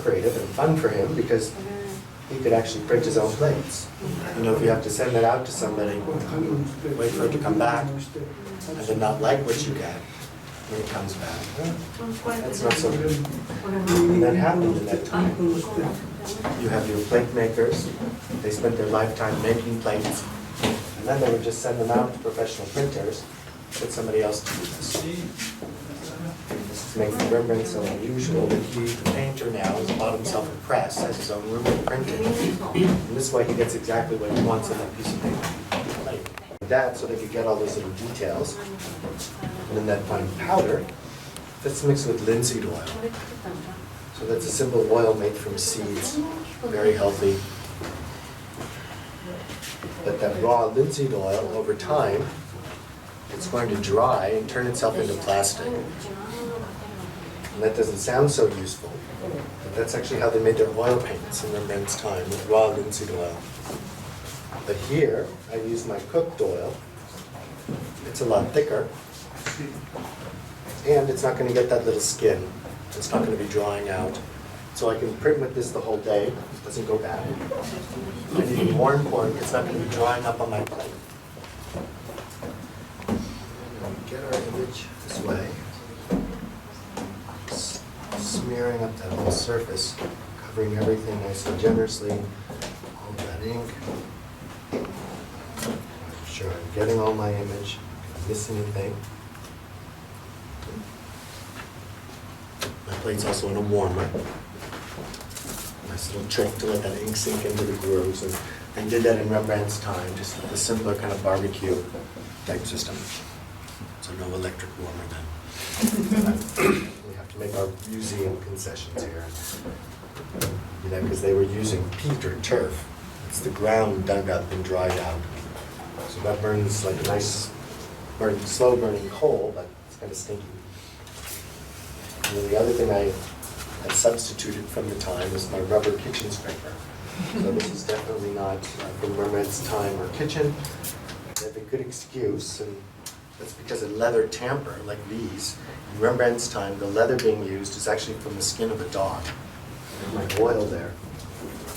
creative and fun for him because he could actually print his own plates. You know, if you have to send it out to somebody, wait for it to come back, and then not like what you get when it comes back. That's not so good. And that happened in that time. You have your plate makers, they spent their lifetime making plates, and then they would just send them out to professional printers, get somebody else to do this. This makes Rembrandt so unusual that he, the painter now, has bought himself a press, has his own room for printing. And this way he gets exactly what he wants on that piece of paper. Like that, so they could get all those little details. And then that fine powder, that's mixed with linseed oil. So that's a simple oil made from seeds, very healthy. But that raw linseed oil, over time, it's going to dry and turn itself into plastic. And that doesn't sound so useful, but that's actually how they made their oil paints in Rembrandt's time, with raw linseed oil. But here, I use my cooked oil. It's a lot thicker, and it's not going to get that little skin. It's not going to be drying out. So I can print with this the whole day. It doesn't go bad. And even more important, it's not going to be drying up on my plate. Get our image this way. Smearing up that whole surface, covering everything nice and generously. All that ink. Make sure I'm getting all my image, not missing anything. My plate's also in a warmer. Nice little trick to let that ink sink into the grooves. And they did that in Rembrandt's time, just with a simpler kind of barbecue type system. So no electric warmer then. We have to make our museum concessions here. You know, because they were using peat or turf. It's the ground dug up and dried out. So that burns like a nice, slow burning coal, but it's kind of stinky. And then the other thing I had substituted from the time is my rubber kitchen scraper. So this is definitely not from Rembrandt's time or kitchen. They have a good excuse, and that's because a leather tamper like these, in Rembrandt's time, the leather being used is actually from the skin of a dog. There's my oil there.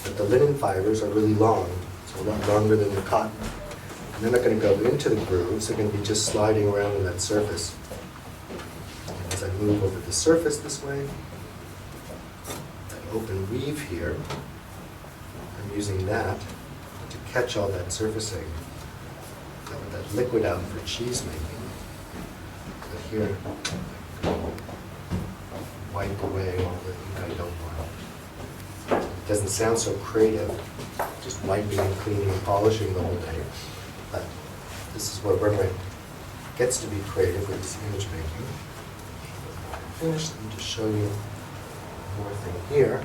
But the linen fibers are really long, so a lot longer than the cotton. And they're not going to go into the grooves, they're going to be just sliding around on that surface. And as I move over the surface this way, that open weave here, I'm using that to catch all that surfacing. With that liquid out for cheese making. But here, wipe away all the ink I don't want. It doesn't sound so creative, just wiping and cleaning and polishing the whole day. But this is where Rembrandt gets to be creative with his image making. Finish, let me just show you one more thing here.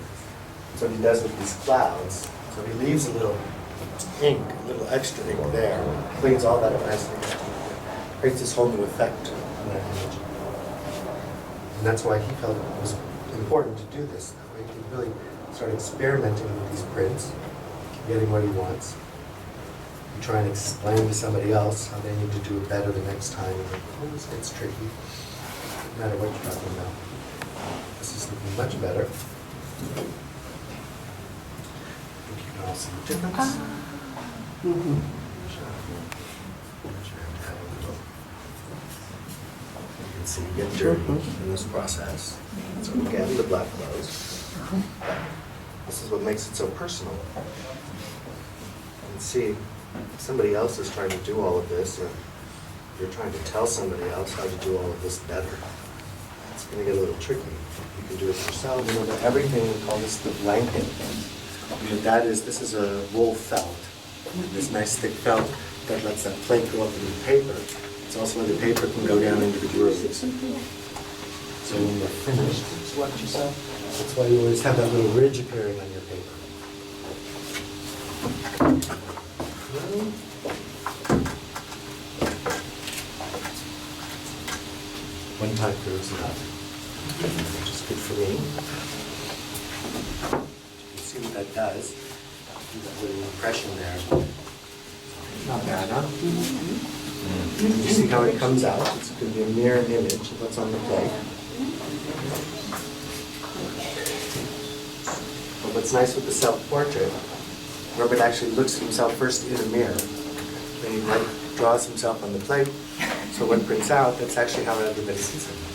That's what he does with these clouds. So he leaves a little ink, a little extra ink there, cleans all that up nicely, creates this whole new effect on that image. And that's why he felt it was important to do this. That way he can really start experimenting with these prints, getting what he wants. You try and explain to somebody else how they need to do it better the next time. And like, oh, this gets tricky. No matter what you're talking about. This is looking much better. See the difference? You can see you get dirty in this process. So again, the black clothes. This is what makes it so personal. You can see if somebody else is trying to do all of this, or you're trying to tell somebody else how to do all of this better. It's going to get a little tricky. You can do it yourself. Remember, everything, we call this the blanket. And that is, this is a wool felt. This nice thick felt that lets that plate go up into the paper. It's also where the paper can go down into the grooves. So when you're finished, just watch yourself. That's why you always have that little ridge appearing on your paper. One time groove's enough, which is good for me. See what that does. Do that little impression there. Not bad, huh? You see how it comes out? It's going to be a mirror image of what's on the plate. what's nice with the self-portrait, Rembrandt actually looks at himself first in a mirror, then he draws himself on the plate, so when it prints out, that's actually how everybody sees him.